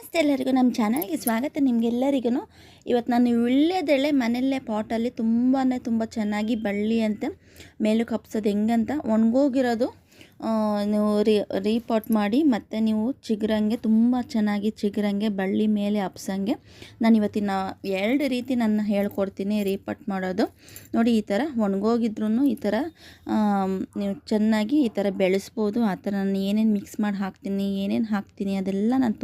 ನಮಸ್ತೆ ಎಲ್ಲರಿಗೂ ನಮ್ಮ ಚಾನಲ್ಗೆ ಸ್ವಾಗತ. ನಿಮಗೆಲ್ಲರಿಗೂ ಇವತ್ತು ನಾನು ವೀಳ್ಯದೆಲೆ ಮನೆಯಲ್ಲೇ ಪಾಟಲ್ಲಿ ತುಂಬ ಚೆನ್ನಾಗಿ ಬಳ್ಳಿ ಅಂತ ಮೇಲಕ್ಕೆ ಹಬ್ಸೋದು ಹೆಂಗಂತ ಒಣಗೋಗಿರೋದು ನೀವು ರೀಪಾಟ್ ಮಾಡಿ ಮತ್ತು ನೀವು ಚಿಗುರಂಗೆ ತುಂಬ ಚೆನ್ನಾಗಿ ಚಿಗುರಂಗೆ ಬಳ್ಳಿ ಮೇಲೆ ಹಬ್ಸಂಗೆ ನಾನು ಇವತ್ತಿನ 2 ರೀತಿ ನಾನು ಹೇಳ್ಕೊಡ್ತೀನಿ ರೀಪಾಟ್ ಮಾಡೋದು. ನೋಡಿ, ಈ ಥರ ಒಣಗೋಗಿದ್ರೂ ಈ ಥರ ನೀವು ಚೆನ್ನಾಗಿ ಈ ಥರ ಬೆಳೆಸ್ಬೋದು. ಆ ಥರ ನಾನು ಏನೇನು ಮಿಕ್ಸ್ ಮಾಡಿ ಹಾಕ್ತೀನಿ ಅದೆಲ್ಲ ನಾನು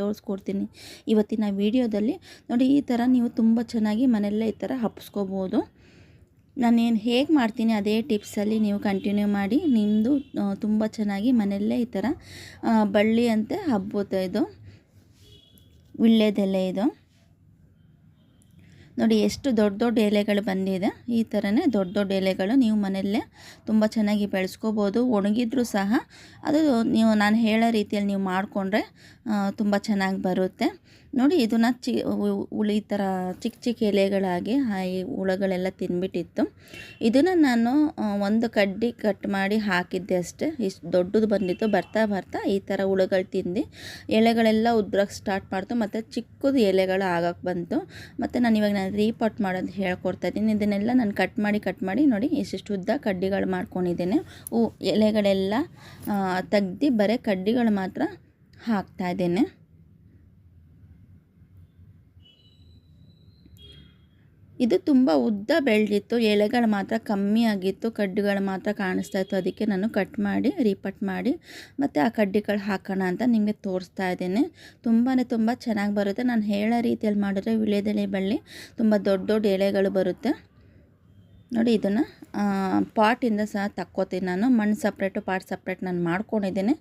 ತೋರಿಸ್ಕೊಡ್ತೀನಿ ಇವತ್ತಿನ ವೀಡಿಯೋದಲ್ಲಿ. ನೋಡಿ, ಈ ಥರ ನೀವು ತುಂಬ ಚೆನ್ನಾಗಿ ಮನೆಯಲ್ಲೇ ಈ ಥರ ಹಬ್ಸ್ಕೋಬೋದು. ನಾನೇನು ಹೇಗೆ ಮಾಡ್ತೀನಿ ಅದೇ ಟಿಪ್ಸಲ್ಲಿ ನೀವು ಕಂಟಿನ್ಯೂ ಮಾಡಿ. ನಿಮ್ಮದು ತುಂಬ ಚೆನ್ನಾಗಿ ಮನೆಯಲ್ಲೇ ಈ ಥರ ಬಳ್ಳಿ ಅಂತೆ ಹಬ್ಬುತ್ತೆ. ಇದು ವೀಳ್ಯದೆಲೆ. ಇದು ನೋಡಿ ಎಷ್ಟು ದೊಡ್ಡ ಎಲೆಗಳು ಬಂದಿದೆ. ಈ ಥರನೇ ದೊಡ್ಡ ಎಲೆಗಳು ನೀವು ಮನೆಯಲ್ಲೇ ತುಂಬ ಚೆನ್ನಾಗಿ ಬೆಳೆಸ್ಕೋಬೋದು. ಒಣಗಿದ್ರೂ ಸಹ ಅದು ನಾನು ಹೇಳೋ ರೀತಿಯಲ್ಲಿ ನೀವು ಮಾಡಿಕೊಂಡ್ರೆ ತುಂಬ ಚೆನ್ನಾಗಿ ಬರುತ್ತೆ. ನೋಡಿ, ಇದನ್ನು ಈ ಥರ ಚಿಕ್ಕ ಎಲೆಗಳಾಗಿ ಈ ಹುಳಗಳೆಲ್ಲ ತಿಂದ್ಬಿಟ್ಟಿತ್ತು. ಇದನ್ನು ನಾನು ಒಂದು ಕಡ್ಡಿ ಕಟ್ ಮಾಡಿ ಹಾಕಿದ್ದೆ ಅಷ್ಟೇ. ಇಷ್ಟು ದೊಡ್ಡದು ಬಂದಿತ್ತು. ಬರ್ತಾ ಈ ಥರ ಹುಳುಗಳು ತಿಂದು ಎಲೆಗಳೆಲ್ಲ ಉದ್ರಕ್ಕೆ ಸ್ಟಾರ್ಟ್ ಮಾಡ್ತು ಮತ್ತು ಚಿಕ್ಕದು ಎಲೆಗಳು ಆಗಕ್ಕೆ ಬಂತು. ಮತ್ತು ನಾನು ರೀಪಾಟ್ ಮಾಡೋದು ಹೇಳ್ಕೊಡ್ತಾಯಿದ್ದೀನಿ. ಇದನ್ನೆಲ್ಲ ನಾನು ಕಟ್ ಮಾಡಿ ನೋಡಿ ಇಷ್ಟಿಷ್ಟು ಉದ್ದ ಕಡ್ಡಿಗಳು ಮಾಡ್ಕೊಂಡಿದ್ದೇನೆ. ಎಲೆಗಳೆಲ್ಲ ತೆಗ್ದು ಬರೀ ಕಡ್ಡಿಗಳು ಮಾತ್ರ ಹಾಕ್ತಾಯಿದ್ದೇನೆ. ಇದು ತುಂಬ ಉದ್ದ ಬೆಳೆದಿತ್ತು, ಎಲೆಗಳು ಮಾತ್ರ ಕಮ್ಮಿ ಆಗಿತ್ತು, ಕಡ್ಡಿಗಳು ಮಾತ್ರ ಕಾಣಿಸ್ತಾ ಇತ್ತು. ಅದಕ್ಕೆ ನಾನು ಕಟ್ ಮಾಡಿ ರೀಪಾಟ್ ಮಾಡಿ ಮತ್ತು ಆ ಕಡ್ಡಿಗಳು ಹಾಕೋಣ ಅಂತ ನಿಮಗೆ ತೋರಿಸ್ತಾ ಇದ್ದೇನೆ. ತುಂಬ ಚೆನ್ನಾಗಿ ಬರುತ್ತೆ. ನಾನು ಹೇಳೋ ರೀತಿಯಲ್ಲಿ ಮಾಡಿದ್ರೆ ವೀಳ್ಯದೆಲೆ ಬಳ್ಳಿ ತುಂಬ ದೊಡ್ಡ ಎಲೆಗಳು ಬರುತ್ತೆ. ನೋಡಿ, ಇದನ್ನು ಪಾಟಿಂದ ಸಹ ತಕ್ಕೋತೀನಿ ನಾನು. ಮಣ್ಣು ಸಪ್ರೇಟು ಪಾಟ್ ಸಪ್ರೇಟ್ ನಾನು ಮಾಡ್ಕೊಂಡಿದ್ದೇನೆ.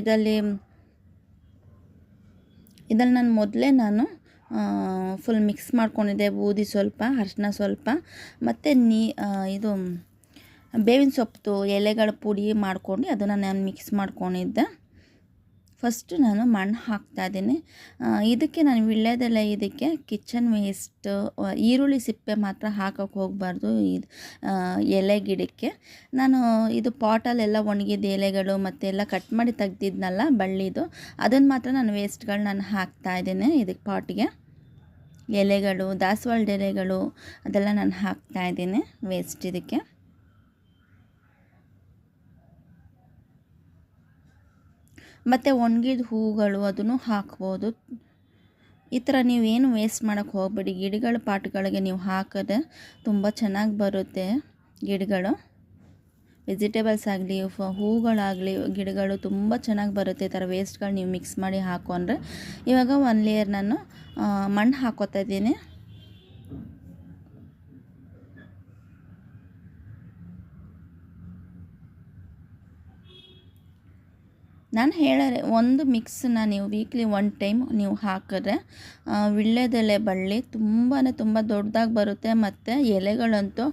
ಇದರಲ್ಲಿ ನಾನು ಮೊದಲೇ ಫುಲ್ ಮಿಕ್ಸ್ ಮಾಡ್ಕೊಂಡಿದ್ದೆ. ಬೂದಿ ಸ್ವಲ್ಪ, ಅರಿಶಿನ ಸ್ವಲ್ಪ ಮತ್ತು ಇದು ಬೇವಿನ ಸೊಪ್ಪು ಎಲೆಗಳ ಪುಡಿ ಮಾಡ್ಕೊಂಡು ಅದನ್ನು ನಾನು ಮಿಕ್ಸ್ ಮಾಡ್ಕೊಂಡಿದ್ದೆ. ಫಸ್ಟು ನಾನು ಮಣ್ಣು ಹಾಕ್ತಾಯಿದ್ದೀನಿ. ಇದಕ್ಕೆ ನಾನು ವೀಳ್ಯದೆಲೆ ಇದಕ್ಕೆ ಕಿಚನ್ ವೇಸ್ಟ್, ಈರುಳ್ಳಿ ಸಿಪ್ಪೆ ಮಾತ್ರ ಹಾಕೋಕ್ಕೆ ಹೋಗಬಾರ್ದು ಎಲೆ ಗಿಡಕ್ಕೆ. ನಾನು ಇದು ಪಾಟಲ್ಲೆಲ್ಲ ಒಣಗಿದ ಎಲೆಗಳು ಮತ್ತು ಎಲ್ಲ ಕಟ್ ಮಾಡಿ ತೆಗ್ದಿದ್ನಲ್ಲ ಬಳ್ಳಿದು, ಅದನ್ನು ಮಾತ್ರ ನಾನು ವೇಸ್ಟ್ಗಳು ನಾನು ಹಾಕ್ತಾಯಿದ್ದೀನಿ ಇದಕ್ಕೆ ಪಾಟಿಗೆ. ಎಲೆಗಳು, ದಾಸವಾಳದ ಎಲೆಗಳು ಅದೆಲ್ಲ ನಾನು ಹಾಕ್ತಾಯಿದ್ದೀನಿ ವೇಸ್ಟ್ ಇದಕ್ಕೆ. ಮತ್ತು ಒಣಗಿದ ಹೂಗಳು ಅದನ್ನು ಹಾಕ್ಬೋದು. ಈ ಥರ ನೀವೇನು ವೇಸ್ಟ್ ಮಾಡೋಕ್ಕೆ ಹೋಗಬೇಡಿ. ಗಿಡಗಳ ಪಾಟ್ಗಳಿಗೆ ನೀವು ಹಾಕಿದ್ರೆ ತುಂಬ ಚೆನ್ನಾಗಿ ಬರುತ್ತೆ. ಗಿಡಗಳು ವೆಜಿಟೇಬಲ್ಸ್ ಆಗಲಿ ಹೂಗಳಾಗಲಿ ಗಿಡಗಳು ತುಂಬ ಚೆನ್ನಾಗಿ ಬರುತ್ತೆ. ಈ ಥರ ವೇಸ್ಟ್ಗಳು ನೀವು ಮಿಕ್ಸ್ ಮಾಡಿ ಹಾಕೊಂಡ್ರೆ. ಇವಾಗ 1 ಲೇಯರ್ ನಾನು ಮಣ್ಣು ಹಾಕೋತಾ ಇದ್ದೀನಿ. ನಾನು ಹೇಳೋರೆ ಒಂದು ಮಿಕ್ಸನ್ನ ನೀವು ವೀಕ್ಲಿ 1 ಟೈಮ್ ನೀವು ಹಾಕಿದ್ರೆ ವೀಳ್ಯದೆಲೆ ಬಳ್ಳಿ ತುಂಬ ದೊಡ್ಡದಾಗಿ ಬರುತ್ತೆ. ಮತ್ತು ಎಲೆಗಳಂತೂ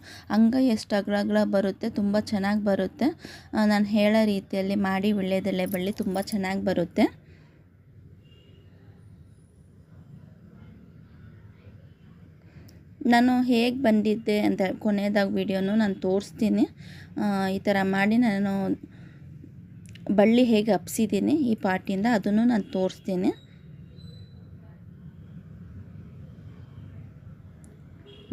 ಎಷ್ಟು ಅಗಲ ಬರುತ್ತೆ, ತುಂಬ ಚೆನ್ನಾಗಿ ಬರುತ್ತೆ. ನಾನು ಹೇಳೋ ರೀತಿಯಲ್ಲಿ ಮಾಡಿ ವೀಳ್ಯದೆಲೆ ಬಳ್ಳಿ ತುಂಬ ಚೆನ್ನಾಗಿ ಬರುತ್ತೆ. ನಾನು ಹೇಗೆ ಬಂದಿದ್ದೆ ಅಂತ ಕೊನೆಯದಾಗಿ ವಿಡಿಯೋನು ನಾನು ತೋರಿಸ್ತೀನಿ. ಈ ಥರ ಮಾಡಿ ನಾನು ಬಳ್ಳಿ ಹೇಗೆ ಹಬ್ಸಿದ್ದೀನಿ ಈ ಪಾಟಿಂದ ಅದನ್ನು ನಾನು ತೋರಿಸ್ತೀನಿ.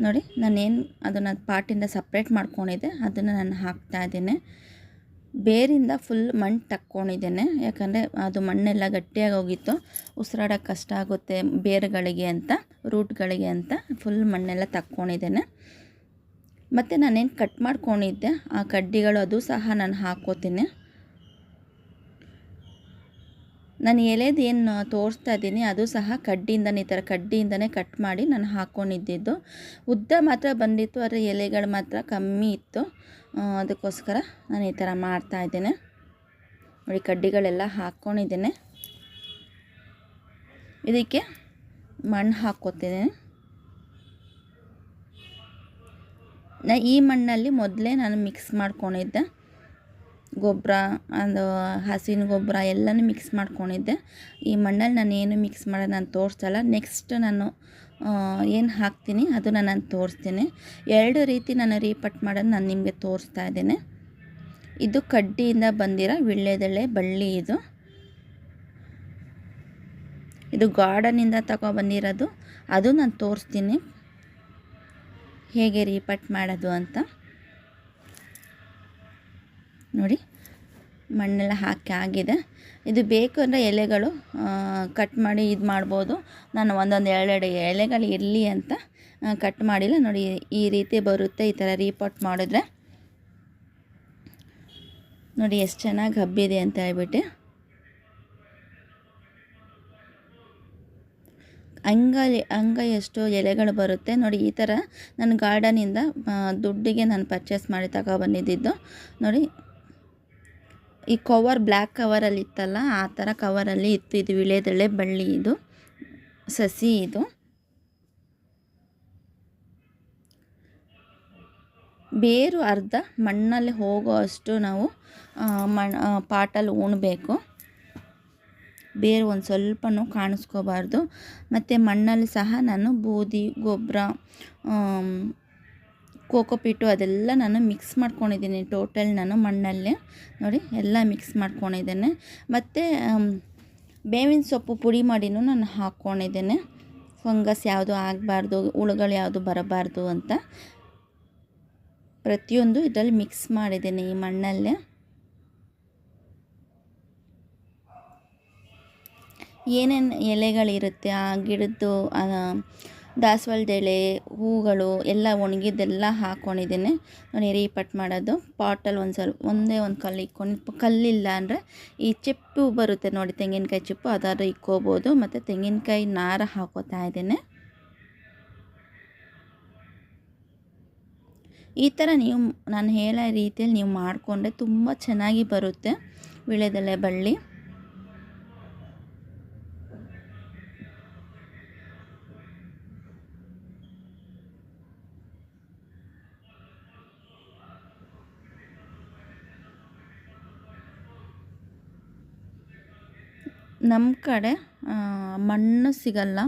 ನೋಡಿ, ನಾನೇನು ಅದನ್ನು ಪಾಟಿಂದ ಸಪ್ರೇಟ್ ಮಾಡ್ಕೊಂಡಿದ್ದೆ ಅದನ್ನು ನಾನು ಹಾಕ್ತಾಯಿದ್ದೇನೆ. ಬೇರಿಂದ ಫುಲ್ ಮಣ್ಣು ತಕ್ಕೊಂಡಿದ್ದೇನೆ. ಯಾಕಂದರೆ ಅದು ಮಣ್ಣೆಲ್ಲ ಗಟ್ಟಿಯಾಗಿ ಹೋಗಿತ್ತು, ಉಸಿರಾಡೋಕ್ಕೆ ಕಷ್ಟ ಆಗುತ್ತೆ ಬೇರುಗಳಿಗೆ ಅಂತ, ರೂಟ್ಗಳಿಗೆ ಅಂತ ಫುಲ್ ಮಣ್ಣೆಲ್ಲ ತಕ್ಕೊಂಡಿದ್ದೇನೆ. ಮತ್ತು ನಾನೇನು ಕಟ್ ಮಾಡ್ಕೊಂಡಿದ್ದೆ ಆ ಕಡ್ಡಿಗಳು ಅದು ಸಹ ನಾನು ಹಾಕ್ಕೋತೀನಿ. ನಾನು ಎಲೆದು ಏನು ತೋರಿಸ್ತಾ ಇದ್ದೀನಿ ಅದು ಸಹ ಕಡ್ಡಿಯಿಂದನೇ, ಈ ಥರ ಕಡ್ಡಿಯಿಂದನೇ ಕಟ್ ಮಾಡಿ ನಾನು ಹಾಕ್ಕೊಂಡಿದ್ದು. ಉದ್ದ ಮಾತ್ರ ಬಂದಿತ್ತು, ಆದರೆ ಎಲೆಗಳು ಮಾತ್ರ ಕಮ್ಮಿ ಇತ್ತು. ಅದಕ್ಕೋಸ್ಕರ ನಾನು ಈ ಥರ ಮಾಡ್ತಾಯಿದ್ದೇನೆ. ನೋಡಿ, ಕಡ್ಡಿಗಳೆಲ್ಲ ಹಾಕ್ಕೊಂಡಿದ್ದೇನೆ. ಇದಕ್ಕೆ ಮಣ್ಣು ಹಾಕ್ಕೋತೀನಿ. ಈ ಮಣ್ಣಲ್ಲಿ ಮೊದಲೇ ನಾನು ಮಿಕ್ಸ್ ಮಾಡ್ಕೊಂಡಿದ್ದೆ. ಗೊಬ್ಬರ, ಅದು ಹಸಿನ ಗೊಬ್ಬರ ಎಲ್ಲನೂ ಮಿಕ್ಸ್ ಮಾಡ್ಕೊಂಡಿದ್ದೆ. ಈ ಮಣ್ಣಲ್ಲಿ ನಾನು ಏನು ಮಿಕ್ಸ್ ಮಾಡೋದು ನಾನು ತೋರಿಸಲ್ಲ. ನೆಕ್ಸ್ಟ್ ನಾನು ಏನು ಹಾಕ್ತೀನಿ ಅದನ್ನು ನಾನು ತೋರಿಸ್ತೀನಿ. 2 ರೀತಿ ನಾನು ರೀಪಾಟ್ ಮಾಡೋದು ನಾನು ನಿಮಗೆ ತೋರಿಸ್ತಾ ಇದ್ದೇನೆ. ಇದು ಕಡ್ಡಿಯಿಂದ ಬಂದಿರೋ ವೀಳ್ಯದೆಲೆ ಬಳ್ಳಿ. ಇದು ಇದು ಗಾರ್ಡನಿಂದ ತಗೊಬಂದಿರೋದು. ಅದು ನಾನು ತೋರಿಸ್ತೀನಿ ಹೇಗೆ ರೀಪಟ್ ಮಾಡೋದು ಅಂತ. ನೋಡಿ ಮಣ್ಣೆಲ್ಲ ಹಾಕಿ ಆಗಿದೆ. ಇದು ಬೇಕು ಅಂದರೆ ಎಲೆಗಳು ಕಟ್ ಮಾಡಿ ಇದು ಮಾಡ್ಬೋದು. ನಾನು ಒಂದೊಂದು ಎರಡೆರಡು ಎಲೆಗಳು ಇರಲಿ ಅಂತ ಕಟ್ ಮಾಡಿಲ್ಲ. ನೋಡಿ ಈ ರೀತಿ ಬರುತ್ತೆ. ಈ ಥರ ರೀಪೋರ್ಟ್ ಮಾಡಿದ್ರೆ ನೋಡಿ ಎಷ್ಟು ಚೆನ್ನಾಗಿ ಹಬ್ಬಿದೆ ಅಂತ ಹೇಳ್ಬಿಟ್ಟು. ಅಂಗೈಯಷ್ಟು ಎಲೆಗಳು ಬರುತ್ತೆ ನೋಡಿ. ಈ ಥರ ನನ್ನ ಗಾರ್ಡನಿಂದ ದುಡ್ಡಿಗೆ ನಾನು ಪರ್ಚೇಸ್ ಮಾಡಿ ತಗೊಬಂದಿದ್ದು. ನೋಡಿ ಈ ಕವರ್ ಬ್ಲ್ಯಾಕ್ ಕವರಲ್ಲಿ ಇತ್ತಲ್ಲ, ಆ ಥರ ಕವರಲ್ಲಿ ಇತ್ತು. ಇದು ವೀಳ್ಯದೆಲೆ ಬಳ್ಳಿ, ಇದು ಸಸಿ. ಇದು ಬೇರು ಅರ್ಧ ಮಣ್ಣಲ್ಲಿ ಹೋಗೋ ಅಷ್ಟು ನಾವು ಪಾಟಲ್ಲಿ ಉಣಬೇಕು. ಬೇರು ಒಂದು ಸ್ವಲ್ಪನೂ ಕಾಣಿಸ್ಕೋಬಾರ್ದು. ಮತ್ತು ಮಣ್ಣಲ್ಲಿ ಸಹ ನಾನು ಬೂದಿ ಗೊಬ್ಬರ, ಕೋಕೋಪೀಟು ಅದೆಲ್ಲ ನಾನು ಮಿಕ್ಸ್ ಮಾಡ್ಕೊಂಡಿದ್ದೀನಿ. ಟೋಟಲ್ ನಾನು ಮಣ್ಣಲ್ಲೇ ನೋಡಿ ಎಲ್ಲ ಮಿಕ್ಸ್ ಮಾಡ್ಕೊಂಡಿದ್ದೇನೆ. ಮತ್ತು ಬೇವಿನ ಸೊಪ್ಪು ಪುಡಿ ಮಾಡಿನೂ ನಾನು ಹಾಕ್ಕೊಂಡಿದ್ದೇನೆ. ಫಂಗಸ್ ಯಾವುದು ಆಗಬಾರ್ದು, ಹುಳುಗಳು ಯಾವುದು ಬರಬಾರ್ದು ಅಂತ ಪ್ರತಿಯೊಂದು ಇದರಲ್ಲಿ ಮಿಕ್ಸ್ ಮಾಡಿದ್ದೇನೆ ಈ ಮಣ್ಣಲ್ಲೇ. ಏನೇನು ಎಲೆಗಳಿರುತ್ತೆ ಆ ಗಿಡದ್ದು, ದಾಸವಾಳದ ಎಲೆ, ಹೂಗಳು ಎಲ್ಲ ಒಣಗಿದ್ದೆಲ್ಲ ಹಾಕ್ಕೊಂಡಿದ್ದೀನಿ. ನೋಡಿ ರೀಪಟ್ ಮಾಡೋದು. ಪಾಟಲ್ಲಿ ಒಂದೇ ಒಂದು ಕಲ್ಲು ಇಕ್ಕೊಂಡು, ಕಲ್ಲಿಲ್ಲ ಅಂದರೆ ಈ ಚಿಪ್ಪು ಬರುತ್ತೆ ನೋಡಿ, ತೆಂಗಿನಕಾಯಿ ಚಿಪ್ಪು, ಅದಾದ್ರೂ ಇಕ್ಕೋಬೋದು. ಮತ್ತು ತೆಂಗಿನಕಾಯಿ ನಾರ ಹಾಕೋತಾ ಇದ್ದೇನೆ. ಈ ಥರ ನೀವು ನಾನು ಹೇಳೋ ರೀತಿಯಲ್ಲಿ ನೀವು ಮಾಡಿಕೊಂಡ್ರೆ ತುಂಬ ಚೆನ್ನಾಗಿ ಬರುತ್ತೆ ವೀಳ್ಯದೆಲೆ ಬಳ್ಳಿ. ನಮ್ಮ ಕಡೆ ಮಣ್ಣು ಸಿಗಲ್ಲ,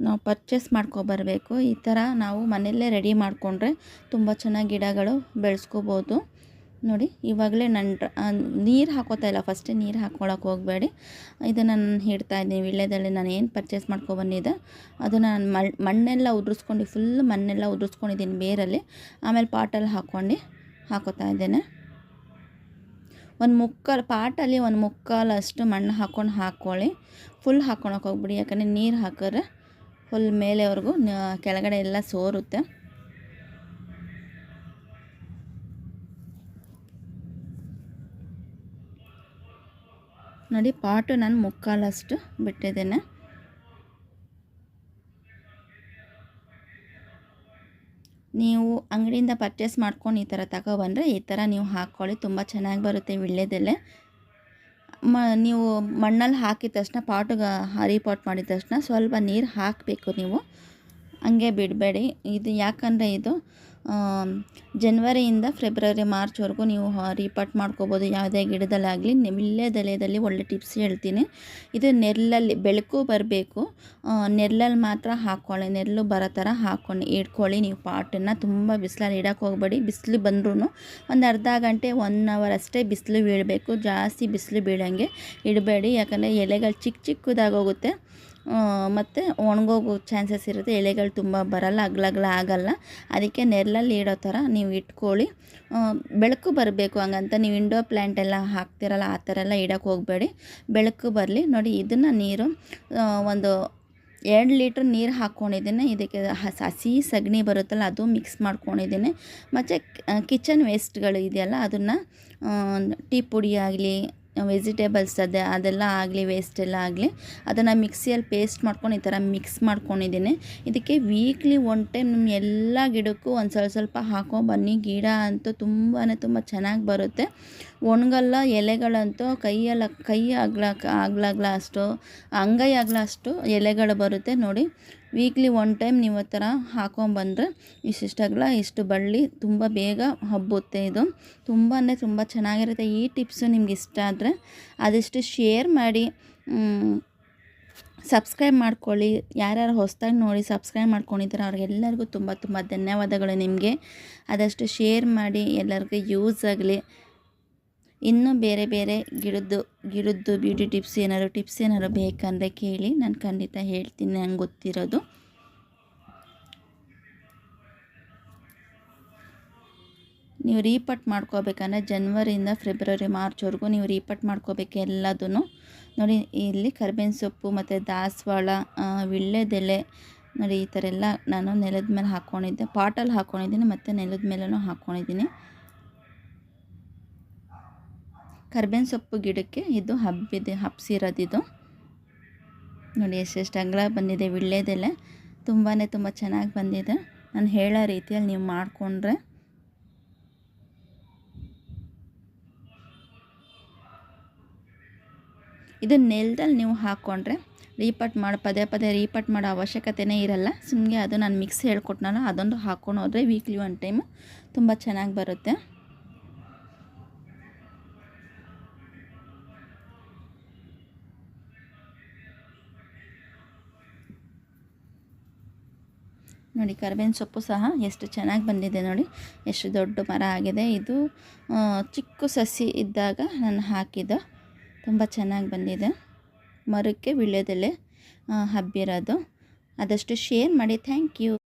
ನಾವು ಪರ್ಚೇಸ್ ಮಾಡ್ಕೊಬರಬೇಕು. ಈ ಥರ ನಾವು ಮನೆಯಲ್ಲೇ ರೆಡಿ ಮಾಡಿಕೊಂಡ್ರೆ ತುಂಬ ಚೆನ್ನಾಗಿ ಗಿಡಗಳು ಬೆಳೆಸ್ಕೋಬೋದು. ನೋಡಿ ಇವಾಗಲೇ ನೀರು ಹಾಕೋತಾ ಇಲ್ಲ, ಫಸ್ಟೇ ನೀರು ಹಾಕ್ಕೊಳಕ್ಕೆ ಹೋಗಬೇಡಿ. ಇದನ್ನು ನಾನು ಇದ್ದೀನಿ ವೀಳ್ಯದೆಲೆ. ನಾನು ಏನು ಪರ್ಚೇಸ್ ಮಾಡ್ಕೊಬಂದಿದ್ದೆ ಅದನ್ನು ನಾನು ಮಣ್ಣೆಲ್ಲ ಉದುರಿಸ್ಕೊಂಡು, ಫುಲ್ ಮಣ್ಣೆಲ್ಲ ಉದುರಿಸ್ಕೊಂಡಿದ್ದೀನಿ ಬೇರಲ್ಲಿ. ಆಮೇಲೆ ಪಾಟಲ್ಲಿ ಹಾಕೋತಾ ಇದ್ದೇನೆ. ಪಾಟಲ್ಲಿ ಒಂದು ಮುಕ್ಕಾಲಷ್ಟು ಮಣ್ಣು ಹಾಕ್ಕೊಳ್ಳಿ. ಫುಲ್ ಹಾಕ್ಕೊಳಕ್ಕೆ ಹೋಗ್ಬಿಡಿ, ಯಾಕಂದರೆ ನೀರು ಹಾಕಿದ್ರೆ ಫುಲ್ ಮೇಲೆವರೆಗೂ ಕೆಳಗಡೆ ಎಲ್ಲ ಸೋರುತ್ತೆ. ನೋಡಿ ಪಾಟು ನಾನು ಮುಕ್ಕಾಲಷ್ಟು ಬಿಟ್ಟಿದ್ದೇನೆ. ನೀವು ಅಂಗಡಿಯಿಂದ ಪರ್ಚೇಸ್ ಮಾಡ್ಕೊಂಡು ಈ ಥರ ತಗೊಬಂದರೆ ಈ ಥರ ನೀವು ಹಾಕ್ಕೊಳ್ಳಿ, ತುಂಬ ಚೆನ್ನಾಗಿ ಬರುತ್ತೆ ವೀಳ್ಯದೆಲೆ. ನೀವು ಮಣ್ಣಲ್ಲಿ ಹಾಕಿದ ತಕ್ಷಣ, ಪಾಟಿಗೆ ರೀಪಾಟ್ ಮಾಡಿದ ತಕ್ಷಣ ಸ್ವಲ್ಪ ನೀರು ಹಾಕಬೇಕು ನೀವು, ಹಂಗೆ ಬಿಡಬೇಡಿ. ಇದು ಯಾಕಂದರೆ ಇದು ಜನವರಿಯಿಂದ ಫೆಬ್ರವರಿ ಮಾರ್ಚ್ವರೆಗೂ ನೀವು ರೀಪಾಟ್ ಮಾಡ್ಕೋಬೋದು ಯಾವುದೇ ಗಿಡದಲ್ಲಾಗಲಿ. ವೀಳ್ಯದೆಲೆಯಲ್ಲಿ ಒಳ್ಳೆ ಟಿಪ್ಸ್ ಹೇಳ್ತೀನಿ. ಇದು ನೆರಳಲ್ಲಿ, ಬೆಳಕು ಬರಬೇಕು, ನೆರಳಲ್ಲಿ ಮಾತ್ರ ಹಾಕ್ಕೊಳ್ಳಿ. ನೆರಳು ಬರೋ ಥರ ಇಟ್ಕೊಳ್ಳಿ ನೀವು ಪಾಟನ್ನು. ತುಂಬ ಬಿಸಿಲಲ್ಲಿ ಇಡೋಕ್ಕೆ ಹೋಗಬೇಡಿ. ಬಿಸಿಲು ಬಂದ್ರೂ ಒಂದು ಅರ್ಧ ಗಂಟೆ 1 ಅವರ್ ಅಷ್ಟೇ ಬಿಸಿಲು ಬೀಳಬೇಕು, ಜಾಸ್ತಿ ಬಿಸಿಲು ಬೀಳೋಂಗೆ ಇಡಬೇಡಿ. ಯಾಕಂದರೆ ಎಲೆಗಳು ಚಿಕ್ಕದಾಗೋಗುತ್ತೆ ಮತ್ತು ಒಣಗೋಗೋ ಚಾನ್ಸಸ್ ಇರುತ್ತೆ. ಎಲೆಗಳು ತುಂಬ ಬರಲ್ಲ, ಅಗ್ಲಗ್ಲ ಆಗಲ್ಲ. ಅದಕ್ಕೆ ನೆರಳಲ್ಲಿ ಇಡೋ ಥರ ನೀವು ಇಟ್ಕೊಳ್ಳಿ. ಬೆಳಕು ಬರಬೇಕು, ಹಂಗಂತ ನೀವು ಇಂಡೋ ಪ್ಲ್ಯಾಂಟ್ ಎಲ್ಲ ಹಾಕ್ತಿರಲ್ಲ ಆ ಥರ ಎಲ್ಲ ಇಡೋಕ್ಕೆ ಹೋಗಬೇಡಿ, ಬೆಳಕು ಬರಲಿ. ನೋಡಿ ಇದನ್ನು ನೀರು ಒಂದು 2 ಲೀಟ್ರ್ ನೀರು ಹಾಕ್ಕೊಂಡಿದ್ದೀನಿ. ಇದಕ್ಕೆ ಹಸಿ ಸಗಣಿ ಬರುತ್ತಲ್ಲ ಅದು ಮಿಕ್ಸ್ ಮಾಡ್ಕೊಂಡಿದ್ದೀನಿ. ಮತ್ತು ಕಿಚನ್ ವೇಸ್ಟ್ಗಳು ಇದೆಯಲ್ಲ ಅದನ್ನು, ಟೀ ಪುಡಿ ಆಗಲಿ, ವೆಜಿಟೇಬಲ್ಸ್ ಅದೆಲ್ಲ ಆಗಲಿ, ವೇಸ್ಟ್ ಎಲ್ಲ ಆಗಲಿ, ಅದನ್ನು ಮಿಕ್ಸಿಯಲ್ಲಿ ಪೇಸ್ಟ್ ಮಾಡ್ಕೊಂಡು ಈ ಥರ ಮಿಕ್ಸ್ ಮಾಡ್ಕೊಂಡಿದ್ದೀನಿ. ಇದಕ್ಕೆ ವೀಕ್ಲಿ 1 ಟೈಮ್ ನಿಮ್ಮ ಎಲ್ಲ ಗಿಡಕ್ಕೂ ಒಂದು ಸ್ವಲ್ಪ ಹಾಕೊಂಡ್ಬನ್ನಿ. ಗಿಡ ಅಂತೂ ತುಂಬ ಚೆನ್ನಾಗಿ ಬರುತ್ತೆ, ಒಣಗಲ್ಲ. ಎಲೆಗಳಂತೂ ಕೈ ಆಗ್ಲಾಗ್ಲ ಅಷ್ಟು, ಅಂಗೈ ಆಗಲ ಅಷ್ಟು ಎಲೆಗಳು ಬರುತ್ತೆ. ನೋಡಿ ವೀಕ್ಲಿ 1 ಟೈಮ್ ನೀವು ಆ ಥರ ಹಾಕೊಂಡ್ಬಂದರೆ ಇಷ್ಟು ಬಳ್ಳಿ ತುಂಬ ಬೇಗ ಹಬ್ಬುತ್ತೆ. ಇದು ತುಂಬ ಚೆನ್ನಾಗಿರುತ್ತೆ. ಈ ಟಿಪ್ಸು ನಿಮ್ಗೆ ಇಷ್ಟ ಆದರೆ ಆದಷ್ಟು ಶೇರ್ ಮಾಡಿ, ಸಬ್ಸ್ಕ್ರೈಬ್ ಮಾಡ್ಕೊಳ್ಳಿ. ಯಾರ್ಯಾರು ಹೊಸದಾಗಿ ನೋಡಿ ಸಬ್ಸ್ಕ್ರೈಬ್ ಮಾಡ್ಕೊಂಡಿದ್ದಾರೆ ಅವ್ರಿಗೆಲ್ಲರಿಗೂ ತುಂಬ ಧನ್ಯವಾದಗಳು ನಿಮಗೆ. ಆದಷ್ಟು ಶೇರ್ ಮಾಡಿ, ಎಲ್ಲರಿಗೂ ಯೂಸ್ ಆಗಲಿ. ಇನ್ನೂ ಬೇರೆ ಬೇರೆ ಗಿಡದ್ದು ಬ್ಯೂಟಿ ಟಿಪ್ಸ್ ಏನಾದ್ರು ಬೇಕಂದರೆ ಕೇಳಿ, ನಾನು ಖಂಡಿತ ಹೇಳ್ತೀನಿ ನಂಗೆ ಗೊತ್ತಿರೋದು. ನೀವು ರೀಪಟ್ ಮಾಡ್ಕೋಬೇಕಂದ್ರೆ ಜನವರಿಯಿಂದ ಫೆಬ್ರವರಿ ಮಾರ್ಚ್ವರೆಗೂ ನೀವು ರೀಪಟ್ ಮಾಡ್ಕೋಬೇಕು ಎಲ್ಲದೂ. ನೋಡಿ ಇಲ್ಲಿ ಕರಿಬೇವಿನ ಸೊಪ್ಪು ಮತ್ತು ದಾಸವಾಳ, ವೀಳ್ಯದೆಲೆ ನೋಡಿ ಈ ಥರ ಎಲ್ಲ ನಾನು ನೆಲದ ಮೇಲೆ ಹಾಕ್ಕೊಂಡಿದ್ದೆ, ಪಾಟಲ್ಲಿ ಹಾಕ್ಕೊಂಡಿದ್ದೀನಿ ಮತ್ತು ನೆಲದ ಮೇಲೂ ಹಾಕ್ಕೊಂಡಿದ್ದೀನಿ. ಕರಿಬೇವಿನ ಸೊಪ್ಪು ಗಿಡಕ್ಕೆ ಇದು ಹಬ್ಸಿರೋದಿದು ನೋಡಿ ಎಷ್ಟೆಷ್ಟು ಅಗಲ ಬಂದಿದೆ. ವೀಳ್ಯದೆಲೆ ತುಂಬ ಚೆನ್ನಾಗಿ ಬಂದಿದೆ. ನಾನು ಹೇಳೋ ರೀತಿಯಲ್ಲಿ ನೀವು ಮಾಡಿಕೊಂಡ್ರೆ ಇದು ನೆಲದಲ್ಲಿ ನೀವು ಹಾಕ್ಕೊಂಡ್ರೆ ಪದೇ ರೀಪಟ್ ಮಾಡೋ ಅವಶ್ಯಕತೆಯೇ ಇರಲ್ಲ. ಸುಮ್ಮನೆ ಅದು ನಾನು ಮಿಕ್ಸ್ ಹೇಳ್ಕೊಟ್ನಲ್ಲ ಅದೊಂದು ಹಾಕ್ಕೊಂಡು ಹೋದರೆ ವೀಕ್ಲಿ 1 ಟೈಮು ತುಂಬ ಚೆನ್ನಾಗಿ ಬರುತ್ತೆ. ನೋಡಿ ಕರಿಬೇವಿನ ಸೊಪ್ಪು ಸಹ ಎಷ್ಟು ಚೆನ್ನಾಗಿ ಬಂದಿದೆ ನೋಡಿ, ಎಷ್ಟು ದೊಡ್ಡ ಮರ ಆಗಿದೆ. ಇದು ಚಿಕ್ಕ ಸಸಿ ಇದ್ದಾಗ ನಾನು ಹಾಕಿದ್ದು, ತುಂಬ ಚೆನ್ನಾಗಿ ಬಂದಿದೆ. ಮರಕ್ಕೆ ವೀಳ್ಯದೆಲೆ ಹಬ್ಬಿರೋದು. ಆದಷ್ಟು ಶೇರ್ ಮಾಡಿ. Thank you.